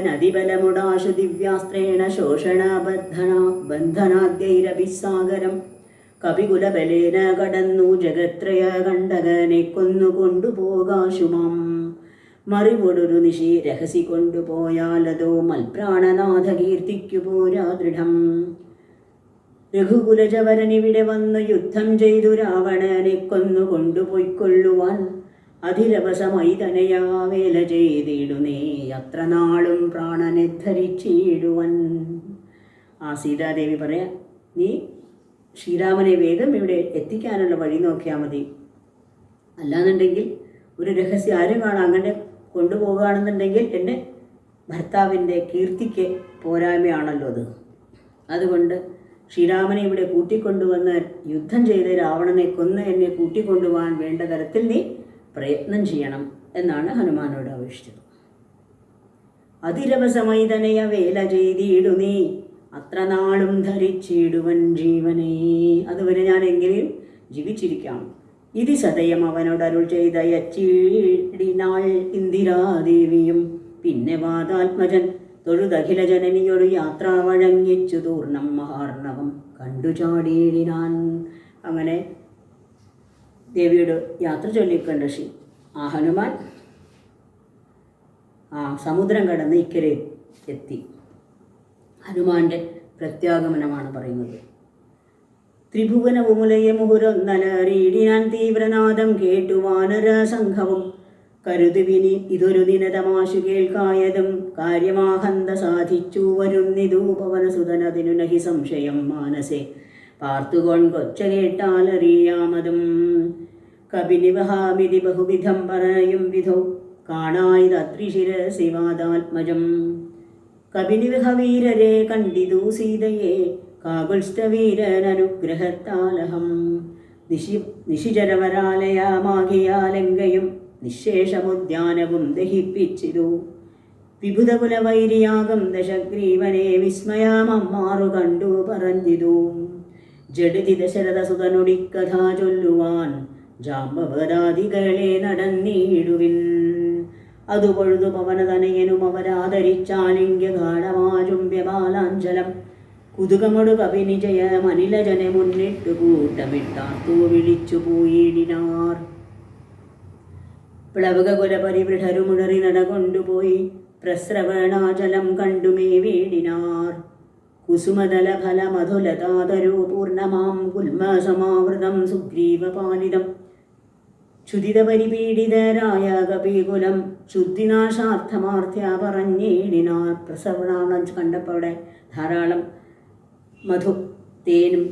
നദിബലമുടാശു ദിവ്യാസ്ത്രേണ ശോഷണ ബന്ധനാദ്യൈരഭിസാഗരം കപികുലബലേന കടന്നു ജഗത്രയ കണ്ടകനെ കൊന്നുകൊണ്ടുപോകാശുമാം. മറിവൊടൊരു നിശി രഹസി കൊണ്ടുപോയാലതോ മൽപ്രാണനാഥ കീർത്തിക്കു പോരാ ദൃഢം. രഘുകുലജവരനിവിടെ വന്നു യുദ്ധം ചെയ്തു രാവണനെ കൊന്നു കൊണ്ടുപോയിക്കൊള്ളുവാൻ അധിരവശമായി തനയാ വേല ചെയ്തിടുന്നേ അത്ര നാളും പ്രാണനെ ധരിച്ചിടുവൻ. ആ സീതാദേവി പറയാം, നീ ശ്രീരാമനെ വേഗം ഇവിടെ എത്തിക്കാനുള്ള വഴി നോക്കിയാൽ മതി. അല്ലാന്നുണ്ടെങ്കിൽ ഒരു രഹസ്യം ആരും കാണാം അങ്ങനെ കൊണ്ടുപോകുകയാണെന്നുണ്ടെങ്കിൽ എൻ്റെ ഭർത്താവിൻ്റെ കീർത്തിക്ക് പോരായ്മയാണല്ലോ അത്. അതുകൊണ്ട് ശ്രീരാമനെ ഇവിടെ കൂട്ടിക്കൊണ്ടുവന്ന് യുദ്ധം ചെയ്ത് രാവണനെ കൊന്ന് എന്നെ കൂട്ടിക്കൊണ്ടുപോകാൻ വേണ്ട തരത്തിൽ നീ പ്രയത്നം ചെയ്യണം എന്നാണ് ഹനുമാനോട് അപേക്ഷിച്ചത്. അതിരവസമൈതനയ വേല ചെയ്തിടു നീ അത്ര നാളും ധരിച്ചിടുവൻ ജീവനേ. അതുവരെ ഞാൻ എങ്കിലും ജീവിച്ചിരിക്കാം. ഇതി സദയം അവനോട് അരുൾ ചെയ്തയച്ചിടിനാൾ ഇന്ദിരാദേവിയും. പിന്നെ വാതാത്മജൻ തൊഴുതഖില ജനനിയൊരു യാത്ര വഴങ്ങിച്ചു തൂർണം മഹാർണവം കണ്ടു ചാടിയിടിനാൻ. അങ്ങനെ ദേവിയോട് യാത്ര ചൊല്ലിക്കണ്ട ആ ഹനുമാൻ സമുദ്രം കടന്ന് ഇക്കരെ എത്തി. ഹനുമാന്റെ പ്രത്യാഗമനമാണ് പറയുന്നത്. ത്രിഭുവനവുമുലയ മുഹുരൊന്നലറിയിടിനാൻ തീവ്രനാദം കേട്ടു വാനര സംഘവും. കരുതുവിനി ഇതൊരു ദിനതമാശു കേൾക്കായതും കാര്യമാഹന്ത സാധിച്ചു വരുന്നിതു പവനസുതനതിനു നഹി സംശയം മാനസേ പാർത്തുകൊൺ കൊച്ച കേട്ടാലറിയാമതും. കപിനിവഹാമിതി ബഹുവിധം പറയും വിധോ കാണായിതത്രിശിരസിവാദാത്മജം. കപിനിവഹവീരരെ കണ്ടിതു സീതയെ കാകുൽസ്ഥവീരനനുഗ്രഹത്താലഹം. നിശിചരവരാലയമാകിയാലങ്കയും നിശേഷമുദ്യാനവും ദഹിപ്പിച്ചിതു. വിഭുതകുലവൈരിയാകം ദശഗ്രീവനെ വിസ്മയമമ്മാറു കണ്ടു പറഞ്ഞിതു. ജഡതി ദശരഥസുതനുടിക്കഥ ചൊല്ലുവാൻ ജാമ്പവതാദികളെ നടന്നിടുവിൻ. അതു പൊഴുതു പവനതനയനും അവരാദരിച്ചാലിംഗ്യ ഗാഠമാചുംബ്യബാലാഞ്ചലം. കുതുകമൊടു കപിനിജയം അനിലജനെ മുന്നിട്ടു കൂട്ടമിട്ടാർത്തു വിളിച്ചു പോയിടിനാർ. പ്ലവകുല പരിവൃഢരുമുണറി നടകൊണ്ടുപോയി പ്രസ്രവണാചലം കണ്ടുമേ വീടിനാർ. കുസുമതല ഫല മധുലതാതരൂ പൂർണ്ണമാം കുൽമസമാവൃതം സുഗ്രീവപാലിതം. ക്ഷുതിത പരിപീഡിതരായ കപികുലം ശുദ്ധിനാശാർത്ഥമാർത്ഥ്യ പറഞ്ഞേടിനാർ. പ്രസവണാളം കണ്ടപ്പോൾ അവിടെ ധാരാളം മധു തേനും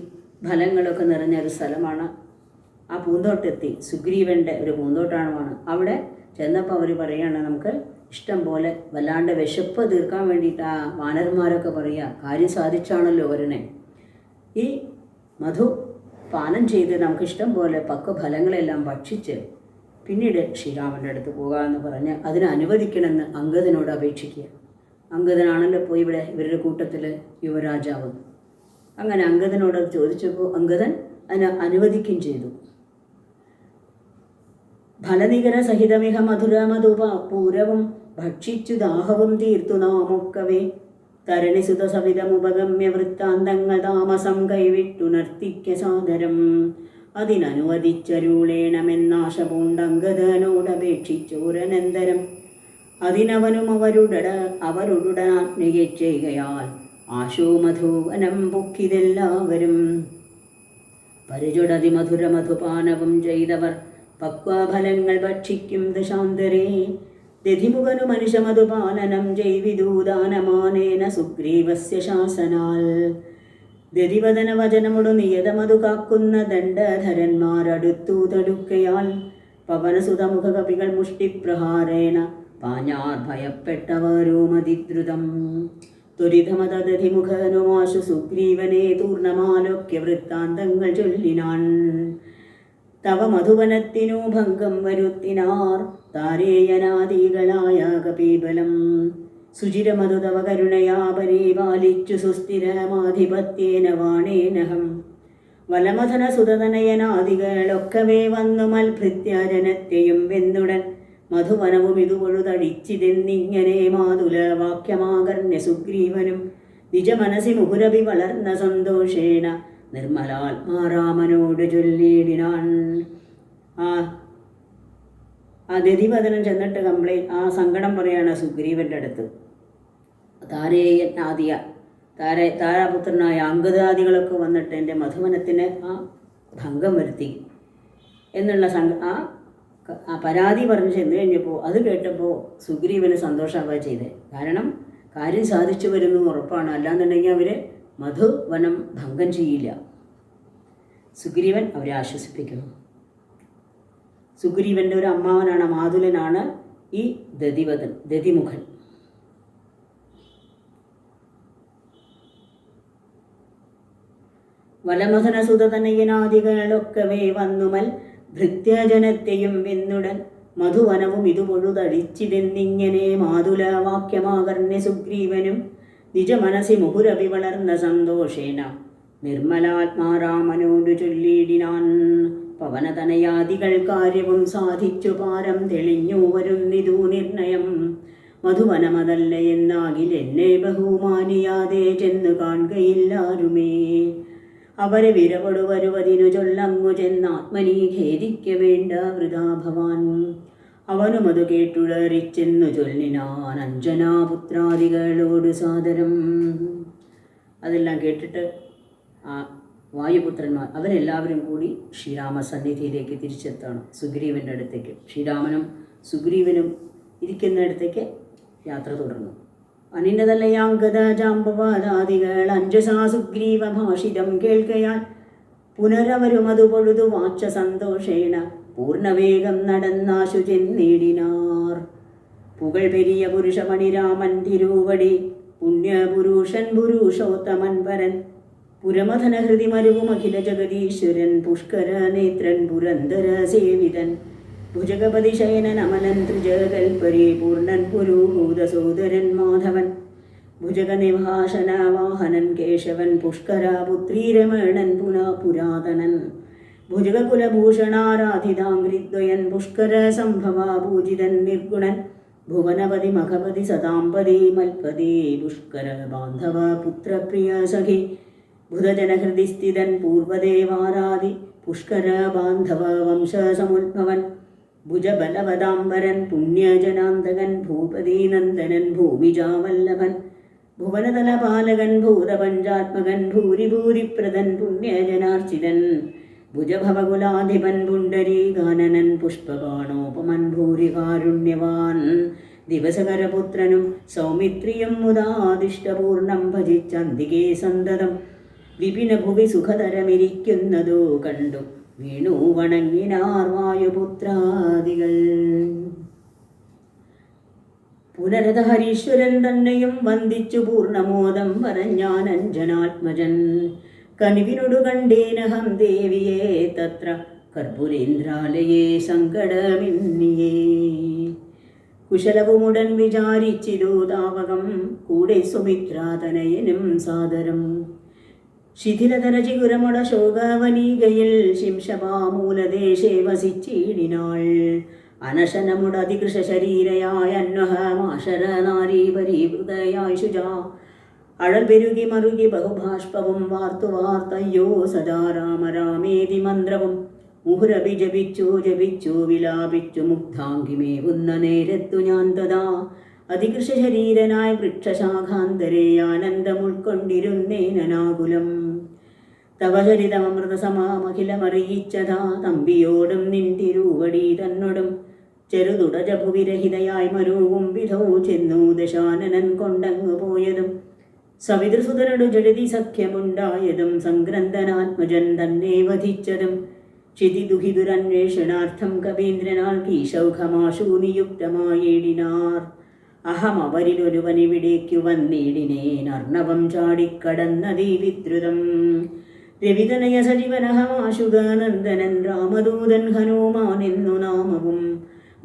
ഫലങ്ങളൊക്കെ നിറഞ്ഞൊരു സ്ഥലമാണ്. ആ പൂന്തോട്ടെത്തി. സുഗ്രീവൻ്റെ ഒരു പൂന്തോട്ടമാണ്. അവിടെ ചെന്നപ്പോൾ അവർ പറയുകയാണ്, നമുക്ക് ഇഷ്ടം പോലെ വല്ലാണ്ട് വിശപ്പ് തീർക്കാൻ വേണ്ടിയിട്ട് ആ വാനരന്മാരൊക്കെ പറയുക, കാര്യം സാധിച്ചാണല്ലോ വരണേ. ഈ മധു പാനം ചെയ്ത് നമുക്കിഷ്ടം പോലെ പക്വഫലങ്ങളെല്ലാം ഭക്ഷിച്ച് പിന്നീട് ശ്രീരാമൻ്റെ അടുത്ത് പോകാമെന്ന് പറഞ്ഞ് അതിനെ അനുവദിക്കണമെന്ന് അംഗദനോട് അപേക്ഷിക്കുക. അംഗദനാണല്ലോ പോയി ഇവിടെ ഇവരുടെ കൂട്ടത്തിൽ യുവരാജാവ്. അങ്ങനെ അംഗദനോട് ചോദിച്ചപ്പോൾ അംഗദൻ അതിനെ അനുവദിക്കുകയും ചെയ്തു. ഫലനികര സഹിതമിഹ മധുരമധുപ പൂരവും ഭക്ഷിച്ചു ദാഹവും തീർത്തു നാമൊക്കവേ. തരണിസുത സവിതമുപഗമ്യ വൃത്താന്തങ്ങൾ താമസം കൈവിട്ടുണർത്തിക്ക സാദരം. അതിനനുവദിച്ചരുളേണമെന്നാശ പൂണ്ടംഗതനോടപേക്ഷിച്ചോരനന്തരം. അതിനവനും അവരുടനാജ്ഞയെ ചെയ്യുകയാൽ ആശോ മധുവനം പൊക്കിതെല്ലാവരും. പരിചുടതി മധുര മധുപാനവും ചെയ്തവർ പക്വഫലങ്ങൾ ഭക്ഷിക്കും ദശാന്തരേ. ദധിമുഖനു മനുഷ്യമധുപാലനം ചെയ്വിദൂദാനമാനേന സുഗ്രീവസ്യ ശാസനാൽ. ദധിവദന വചനമൊടു നിയതമതു കാക്കുന്ന ദണ്ഡധരന്മാരടുത്തു തടുക്കയാൽ പവനസുതമുഖ കപികൾ മുഷ്ടിപ്രഹാരേണ പാഞ്ഞാർ ഭയപ്പെട്ടവരോ മതിദ്രുതം. ത്വരിതമതധിമുഖനുമാശു സുഗ്രീവനെ തൂർണമാലോക്യ വൃത്താന്തങ്ങൾ ചൊല്ലിനാൻ. തവ മധുവനത്തിനു ഭംഗം വരുത്തിനാർ താരേയനാദികളായ കപീബലം. സുചിരമധു തവ കരുണയാ പരിപാലിച്ചു സുസ്ഥിരമാധിപത്യേന വാണേനഹം. വലമഥന സുതനയനാദികളൊക്കവേ വന്നു മൽഭൃത്യ ജനത്തെയും വെന്നുടൻ. മധുവനവും ഇതുപൊഴുതടിച്ചിതെന്നിങ്ങനെ മാതുല വാക്യമാകർണ്യ സുഗ്രീവനും. നിജമനസി മുഹുരഭി വളർന്ന സന്തോഷേണ നിർമ്മലാത്മാരാമനോട് ചൊല്ലിയിടിനാൻ. ആ ദധിവദനം ചെന്നിട്ട് ആ സങ്കടം പറയാണ് സുഗ്രീവൻ്റെ അടുത്ത്. താരേയൻ ആദിയ താരാപുത്രനായ അംഗദാദികളൊക്കെ വന്നിട്ട് എൻ്റെ മധുവനത്തിന് ആ ഭംഗം വരുത്തി എന്നുള്ള ആ പരാതി പറഞ്ഞ് ചെന്ന് കഴിഞ്ഞപ്പോൾ അത് കേട്ടപ്പോൾ സുഗ്രീവന് സന്തോഷമാവുക ചെയ്തേ. കാരണം കാര്യം സാധിച്ചു വരുന്നു ഉറപ്പാണ്. അല്ലാന്നുണ്ടെങ്കിൽ അവർ മധുവനം ഭംഗം ചെയ്യില്ല. സുഗ്രീവൻ അവരെ ആശ്വസിപ്പിക്കുന്നു. സുഗ്രീവൻ്റെ ഒരു അമ്മാവനാണ്, മാതുലനാണ് ഈ ദധിമുഖൻ. വലമഥന സുതനയനാദികളൊക്കവേ വന്നുമൽ ഭൃത്യജനത്തെയും വെന്നുടൻ. മധുവനവും ഇതു പൊഴുതടിച്ചിതെന്നിങ്ങനെ മാതുല വാക്യമാകർണ്യ സുഗ്രീവനും നിജമനസി മുഹുരവി വളർന്ന സന്തോഷേന നിർമ്മലാത്മാരാമനോടു ചൊല്ലിയിടിനാൻ. പവനതനയാദികൾ കാര്യവും സാധിച്ചു പാരം തെളിഞ്ഞു വരുന്നിതു നിർണയം. മധുവനമതല്ല എന്നാകിൽ എന്നെ ബഹുമാനിയാതെ ചെന്നു കാണുകയില്ലാരുമേ. അവരെ വിരവടു വരുവതിനു ചൊല്ലങ്ങു ചെന്നാത്മനി ഖേദിക്ക വേണ്ട വൃഥാ ഭവാൻ. അവനും അത് കേട്ടുടറിച്ചെന്നു ചൊല്ലിനാൻ അഞ്ജനാപുത്രാദികളോട് സാദരം. അതെല്ലാം കേട്ടിട്ട് ആ വായുപുത്രന്മാർ അവരെല്ലാവരും കൂടി ശ്രീരാമസന്നിധിയിലേക്ക് തിരിച്ചെത്താണ്, സുഗ്രീവൻ്റെ അടുത്തേക്ക്. ശ്രീരാമനും സുഗ്രീവനും ഇരിക്കുന്നിടത്തേക്ക് യാത്ര തുടർന്നു. അനിന്നതല്ലയാങ്കത ജാമ്പവാദാദികൾ അഞ്ജസാ സുഗ്രീവ ഭാഷിതം കേൾക്കയാൽ പുനരവരും അതു പൊഴുതു വാച്ച സന്തോഷേണ പൂർണ്ണവേഗം നടന്നാശു ചെന്നിടിനാർ. പുകൾ പെരിയ പുരുഷമണിരാമൻ തിരുവടി പുണ്യപുരുഷൻ പുരുഷോത്തമൻ പരൻ പുരമഥന ഹൃതി മരുവും അഖില ജഗദീശ്വരൻ പുഷ്കര നേത്രൻ പുരന്തര സേവിതൻ ഭുജഗപതി ശയനൻ അമലൻ ത്രിജകൽപരി പൂർണ്ണൻ പുരുഹൂതസോദരൻ മാധവൻ ഭുജഗനിഭാഷന വാഹനൻ കേശവൻ പുഷ്കര പുത്രീ രമണൻ പുരാതനൻ ഭുജഗകുലഭൂഷണാരാധിതാംഗ്രിദ്വയൻ പുഷ്കര സംഭവ പൂജിതൻ നിർഗുണൻ ഭുവനപതി മഖപതി സതാംപതി മൽപതി പുഷ്കര ബാന്ധവ പുത്രപ്രിയ സഖി ബുധജനഹൃദി സ്ഥിതൻ പൂർവദേവാരാധി പുഷ്കര ബാന്ധവ വംശസമുദ്ഭവൻ ഭുജബലവദാംബരൻ പുണ്യജനാന്തകൻ ഭൂപതീനന്ദനൻ ഭൂമിജാവല്ലഭൻ ഭുവനതലപാലകൻ ഭൂതപഞ്ചാത്മകൻ ഭൂരിഭൂരിപ്രദൻ പുണ്യജനാർച്ചിതൻ ഭുജഭവകുലാധിപൻ പുണ്ടരീകാനനൻ പുഷ്പബാണോപമൻ ഭൂരികാരുണ്യവാൻ ദിവസകരപുത്രനും സൗമിത്രിയം മുദാദിഷ്ടപൂർണം ഭജിച്ചന്തികേ സന്തതം വിപിന ഭുവി സുഖതരമിരിക്കുന്നതോ കണ്ടു വീണു വണങ്ങിനാർ വായുപുത്രാദികൾ. പുനരത ഹരീശ്വരൻ തന്നെയും വന്ദിച്ചു പൂർണ്ണമോദം പറഞ്ഞാൻ അഞ്ജനാത്മജൻ. കനിവിനോടു കണ്ടേനഹം ദേവിയെ തത്ര കർപ്പുരേന്ദ്രാലയേ സങ്കടമിന്നിയേ. കുശലവുമുടൻ വിചാരിച്ചിതു താവകം കൂടെ സുമിത്രാതനയനും സാദരം. ശിഥിലതരചികുരമുട ശോകവനീകയിൽ ശിംശപാമൂലദേശേ വസിച്ചിടിനാൾ. അനശനമുടതികൃശ ശരീരയായ അന്വഹമാശര നാരീ പരിവൃതയായി ശുചാ. അഴൽ പെരുകി മറുകി ബഹുഭാഷ്പവും വാർത്തയ്യോ സദാ രാമ രാമേതി മന്ത്രവും മുഹുരഭി ജപിച്ചു വിലാപിച്ചു മുഗ്ധാംഗിമേവുന്ന നേരത്തു ഞാൻ തഥാ അതികൃശ ശരീരനായ വൃക്ഷശാഖാന്തരേ ആനന്ദം ഉൾക്കൊണ്ടിരുന്നേനാകുലം. തവ ചരിതമൃതസമാമഖിലമറിയിച്ചതാ തമ്പിയോടും നിന്തിരുവടി തന്നോടും ചെറുതുടജഭുവിരഹിതയായി മരുവും വിധോ ചെന്നു ദശാനനൻ കൊണ്ടങ്ങു പോയതും സവിതൃസുതനടു ജഡതി സഖ്യമുണ്ടായതും സംഗ്രന്ഥനാത്മജൻ തന്നെ വധിച്ചതും ക്ഷിതിദുഹിതുരന്വേഷണാർത്ഥം കവീന്ദ്രനാൽ കീശൗഖമാശു നിയുക്തമായിടിനാർ. അഹം അവരിലൊരുവനിവിടേക്കു വന്നിടിനേൻ അർണവം ചാടിക്കടന്നതീ വിദ്രുതം. രവിതനയ സജീവനഹമാശുഗാനന്ദനൻ രാമദൂതൻ ഹനുമാൻ എന്നു നാമവും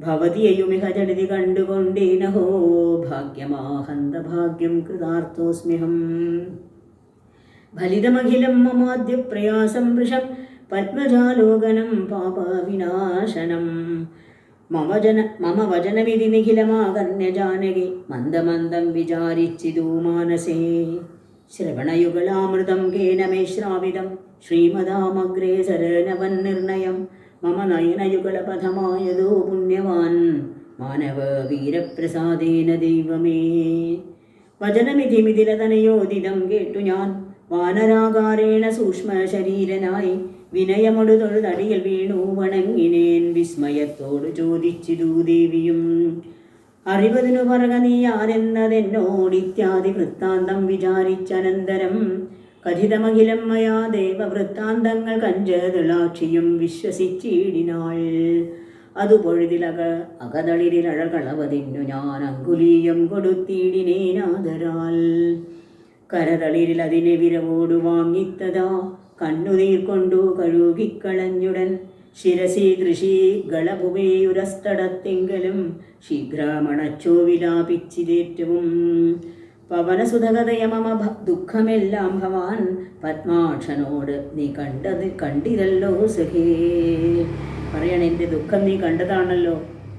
ഭവതിയയുമിഹ ജഡതി കണ്ടുകൊണ്ടേനഹോ ഭാഗ്യമാഹന്ത ഭാഗ്യം കൃതാർത്ഥോസ്മ്യഹം. ഫലിതമഖിലം മമാദ്യ പ്രയാസം വൃഷം പത്മജാലോകനം പാപവിനാശനം. മമ വചനവിധി നിഖിലമാകർണ്യ ജാനകി മന്ദമന്ദം വിചാരിച്ചിതു മാനസേ. ശ്രവണയുഗളാമൃതം കേന മേ ശ്രാവിതം ശ്രീമദാമഗ്രേസരനവൻ നിർണയം. മമ നയനയുഗളപഥമായതോ പുണ്യവാൻ മാനവ വീരപ്രസാദേന ദൈവമേ. വചനമിതിമിതിലതനയോദിതം കേട്ടു ഞാൻ വാനരാകാരേണ സൂക്ഷ്മ ശരീരനായി വിനയമൊടു തൊഴുതടിയിൽ വീണു വണങ്ങിനേൻ. വിസ്മയത്തോടു ചോദിച്ചിതു ദേവിയും അറിവതിനു പറക നീ ആരെന്നതെന്നോടിത്യാദി വൃത്താന്തം വിചാരിച്ചനന്തരം കഥിതമഖിലം മയാ ദേവവൃത്താന്തങ്ങൾ കഞ്ചതിളാക്ഷിയും വിശ്വസിച്ചിടിനാൾ. അതു പൊഴുതിലക അകതളിരിലഴകളവതിന്നു ഞാൻ അങ്കുലീയം കൊടുത്തിടിനേനാദരാൽ. കരതളിരിൽ അതിനെ വിരവോടു വാങ്ങിത്തതാ കണ്ണുനീർ കൊണ്ടു കഴുകിക്കളഞ്ഞുടൻ ശിരസി കൃഷി ഗളഭുവേയുരസ്തടത്തെങ്കിലും ശീഘ്രമണച്ചോ വിലാപിച്ചിതേറ്റവും പവനസുധകതയ മമ ദുഃഖമെല്ലാം ഭവാൻ പത്മാക്ഷനോട് നീ കണ്ടിതല്ലോ സഖേ. പറയണ എൻ്റെ ദുഃഖം നീ കണ്ടതാണല്ലോ,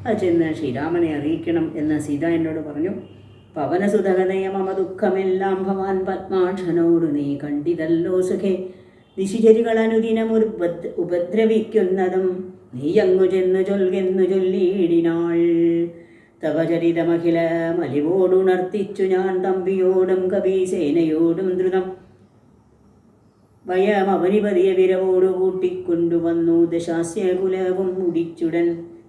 അത് ചെന്ന് ശ്രീരാമനെ അറിയിക്കണം എന്ന് സീത എന്നോട് പറഞ്ഞു. പവനസുധകതയ മമ ദുഃഖമെല്ലാം ഭവാൻ പത്മാക്ഷനോട് നീ കണ്ടിതല്ലോ സഖേ. നിശിചരികൾ അനുദിനം ഉപദ്രവിക്കുന്നതും നീയങ്ങു ചെന്നു ചൊൽകെന്നു ചൊല്ലിയിടിനാൾ. തവ ചരിതമഖില മലിവോടുണർത്തിച്ചു ഞാൻ തമ്പിയോടും കവീസേനയോടും ദ്രുതം വയം അവനിപതിയ വിരവോടു കൂട്ടിക്കൊണ്ടുവന്നു. ദശാസ്യകുലവും മുടിച്ചുടൻ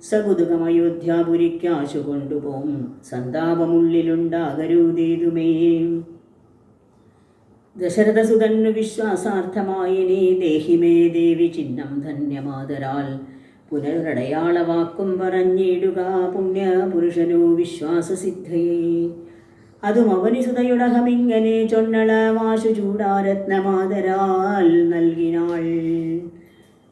സകുതുകമയോധ്യാപുരിക്കാശു കൊണ്ടുപോകും സന്താപമുള്ളിലുണ്ടാകരുതേതുമേ. ദശരഥസുതന്നു വിശ്വാസാർത്ഥമായി നീ ദേഹിമേ ദേവി ചിഹ്നം ധന്യമാതരാൽ. പുനരടയാളവാക്കും പറഞ്ഞിടുക പുണ്യപുരുഷനോ വിശ്വാസസിദ്ധയേ. അതും അവനിസുതയുടഹമിങ്ങനെ ചൊന്നള വാശു ചൂടാരത്നമാതരാൽ നൽകിനാൾ.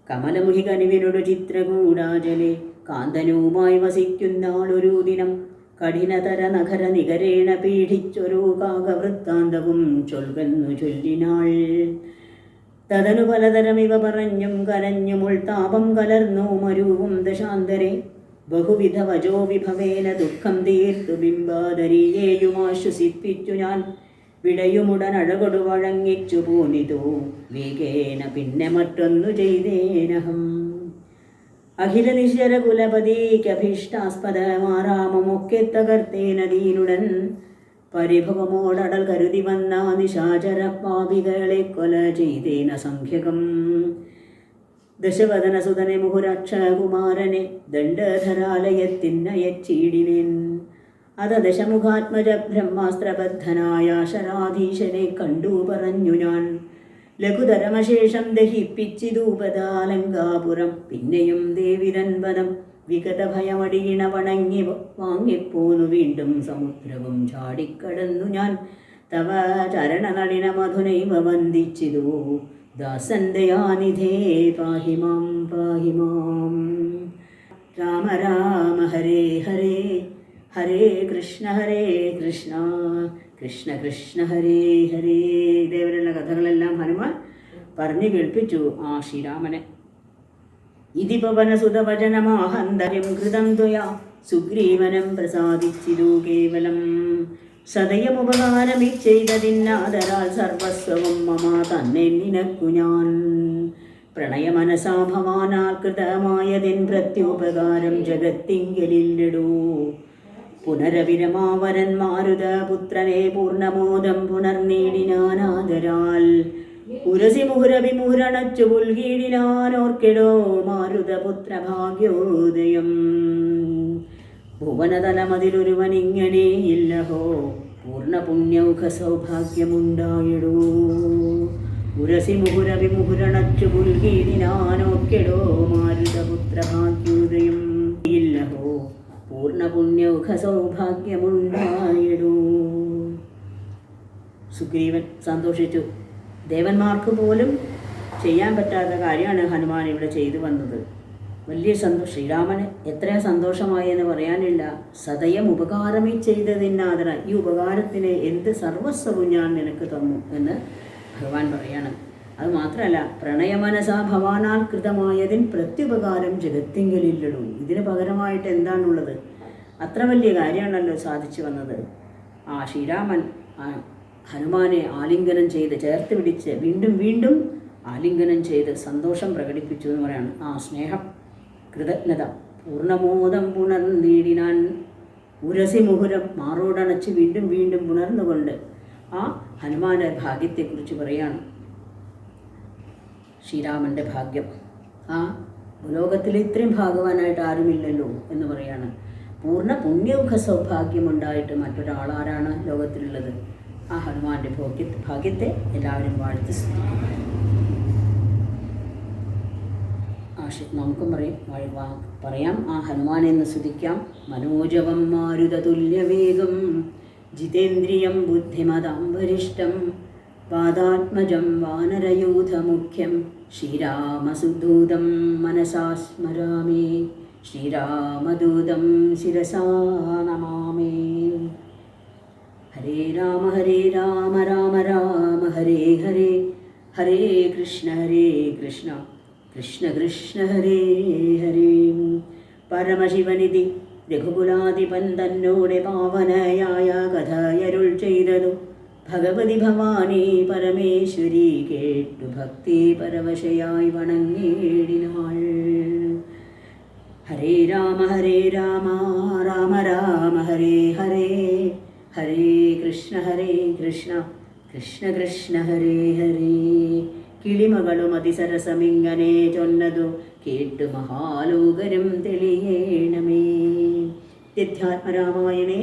കമലമുഖി കനിവിനോട് ചിത്രകൂടാചലെ കാന്തനുവുമായി വസിക്കുന്നാളൊരു ദിനം കഠിനതര നഗര നികരേണ പീഡിച്ചൊരു കാകവൃത്താന്തവും ചൊൽകെന്നു ചൊല്ലിനാൾ. തതനു പലതരമിവ പറഞ്ഞും കരഞ്ഞും ഉൾത്താപം കലർന്നു മരുവും ദശാന്തരെ ബഹുവിധ വജോ വിഭവേന ദുഃഖം തീർത്തു ബിംബാദരിയെയുമാശ്വസിപ്പിച്ചു ഞാൻ. വിടയുമുടൻ അഴകൊടു വഴങ്ങിച്ചു പോന്നിതു വേഗേന പിന്നെ മറ്റൊന്നു ചെയ്തേനഹം. അഖില നിശ്ചര കുലപതിക്കഭീഷ്ടാസ്പദമാരാമമൊക്കെ തകർത്തേന ദീനുടൻ പരിഭവമോടടൽ കരുതി വന്ന നിശാചര പാപികളെ കൊല ചെയ്തേന സംഖ്യകം. ദശവദനസുതനെ മുഹുരക്ഷകുമാരനെ ദണ്ഡധരാലയത്തിനയച്ചീടിനേൻ. അത ദശമുഖാത്മജ ബ്രഹ്മാസ്ത്രബദ്ധനായ ശരാധീശനെ കണ്ടു പറഞ്ഞു ഞാൻ. ലഘുതരമശേഷം ദഹിപ്പിച്ചിതൂപദാലങ്കാപുരം പിന്നെയും ദേവിരൻപദം വികടഭയമടിയിണ വണങ്ങി വാങ്ങിപ്പോന്നു വീണ്ടും സമുദ്രവും ചാടിക്കടന്നു ഞാൻ. തവ ചരണനളിന മധുനൈവ വന്ദിച്ചിതു ദാസൻ ദയാനിധേ പാഹി മാം പാഹി മാം. രാമ രാമ ഹരേ ഹരേ ഹരേ കൃഷ്ണ കൃഷ്ണ കൃഷ്ണ ഹരേ ഹരേ. ഇതേവരെയുള്ള കഥകളെല്ലാം ഹനുമാൻ പറഞ്ഞു കേൾപ്പിച്ചു ആ ശ്രീരാമനെ. ഇതി പവനസുതവചനമാഹന്തര്യം കൃതം ത്വയാ സുഗ്രീവനം പ്രസാദിച്ചിതു കേവലം. സദയമുപകാരമിച്ചെയ്തതിന്നാദരാൽ സർവസ്വവും മമ തന്നെ നിനക്കു ഞാൻ. പ്രണയമനസാ ഭവാനാൽ കൃതമായതിൻ പ്രത്യുപകാരം ജഗത്തിങ്കലില്ലടൂ. പുനരവിരമാവരൻ മാരുതപുത്രനെ പൂർണ്ണമോദം പുനർനീടിനാനാദരാൽ. ഉരസി മുഹുരവിമുഹുരണച്ചു പുൽകീടിനാനോർക്കെടോ മാരുതപുത്ര ഭാഗ്യോദയം. ഭുവനതലമതിലൊരുവനിങ്ങനെയില്ലഹോ പൂർണ്ണ പുണ്യൗഖ സൗഭാഗ്യമുണ്ടായിടൂ. ഉരസി മുഹുരവിമുഹുരണച്ചു പുൽകീടിനാനോർക്കെടോ മാരുതപുത്ര ഭാഗ്യോദയം. ഇല്ലഹോ പൂർണ്ണ പുണ്യൗഖ സൗഭാഗ്യമുണ്ടായിടൂ. സുഗ്രീവൻ സന്തോഷിച്ചു. ദേവന്മാർക്ക് പോലും ചെയ്യാൻ പറ്റാത്ത കാര്യമാണ് ഹനുമാൻ ഇവിടെ ചെയ്തു വന്നത്. വലിയ ശ്രീരാമന് എത്ര സന്തോഷമായി എന്ന് പറയാനില്ല. സദയം ഉപകാരമേ ചെയ്തതിനാദര ഈ ഉപകാരത്തിന് എന്ത് സർവസ്വവും ഞാൻ നിനക്ക് തന്നു എന്ന് ഭഗവാൻ പറയാണ്. അത് മാത്രമല്ല പ്രണയമനസാ ഭവാനാൽ കൃതമായതിൻ പ്രത്യുപകാരം ജഗത്തിങ്കലില്ലടൂ. ഇതിന് പകരമായിട്ട് എന്താണുള്ളത്? അത്ര വലിയ കാര്യമാണല്ലോ സാധിച്ചു വന്നത്. ആ ശ്രീരാമൻ ഹനുമാനെ ആലിംഗനം ചെയ്ത് ചേർത്ത് പിടിച്ച് വീണ്ടും വീണ്ടും ആലിംഗനം ചെയ്ത് സന്തോഷം പ്രകടിപ്പിച്ചു എന്ന് പറയാണ്. ആ സ്നേഹം, കൃതജ്ഞത, പൂർണ്ണമോദം പുണർനീടിനാൻ. ഉരസി മുഹുരം മാറോടണച്ച് വീണ്ടും വീണ്ടും പുണർന്നുകൊണ്ട് ആ ഹനുമാന്റെ ഭാഗ്യത്തെക്കുറിച്ച് പറയാണ്. ശ്രീരാമൻ്റെ ഭാഗ്യം, ആ ലോകത്തിൽ ഇത്രയും ഭാഗവാനായിട്ട് ആരുമില്ലല്ലോ എന്ന് പറയാണ്. പൂർണ്ണ പുണ്യൗഖ സൗഭാഗ്യമുണ്ടായിട്ട് മറ്റൊരാളാരാണ് ലോകത്തിലുള്ളത്? ആ ഹനുമാന്റെ ഭാഗ്യത്തെ എല്ലാവരും വാഴ്ത്തി സ്തുതിക്കും. നമുക്കും പറയാം ആ ഹനുമാനെ എന്ന് സ്തുതിക്കാം. മനോജവം മാരുതതുല്യവേഗം ജിതേന്ദ്രിയം ബുദ്ധിമതാം വരിഷ്ഠം പാദാത്മജം വാനരയൂഥമുഖ്യം ശ്രീരാമസുദൂതം മനസാ സ്മരാമി. ശ്രീരാമദൂതം ശിരസാ നമാമി. ഹരേ രാമ രാമ രാമ ഹരേ ഹരേ, ഹരേ കൃഷ്ണ കൃഷ്ണ കൃഷ്ണ ഹരേ ഹരേ. പരമശിവനിധി രഘുകുലാധിപൻ തന്നോടെ പാവനയായ കഥയരുൾ ചെയ്തതു ഭഗവതി ഭവാനി പരമേശ്വരി കേട്ടു ഭക്തി പരവശയായി വണങ്ങിയിടിനാൾ. ഹരേ രാമ രാമ രാമ ഹരേ ഹരേ, ഹരേ കൃഷ്ണ കൃഷ്ണ കൃഷ്ണ ഹരേ ഹരേ. കിളിമകളും അതിസരസമിങ്ങനെ ചൊന്നതു കേട്ടു മഹാലോകരും തെളിയേണമേ. നിത്യാത്മരാമായണേ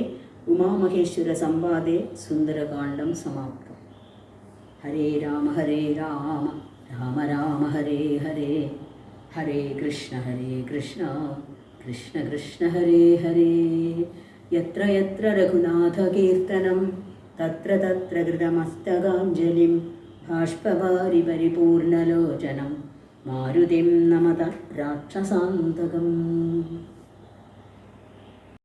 ഉമാമഹേശ്വര സംവാദേ സുന്ദരകാണ്ഡം സമാപ്തം. ഹരേ രാമ രാമ രാമ ഹരേ ഹരേ, ഹരേ കൃഷ്ണ കൃഷ്ണ കൃഷ്ണ ഹരേ ഹരേ. യത്ര യത്ര രഘുനാഥകീർത്തനം തത്ര തത്ര കൃതമസ്തകാഞ്ജലിം ബാഷ്പവാരി പരിപൂർണലോചനം മാരുതിം നമത രാക്ഷസാന്തകം.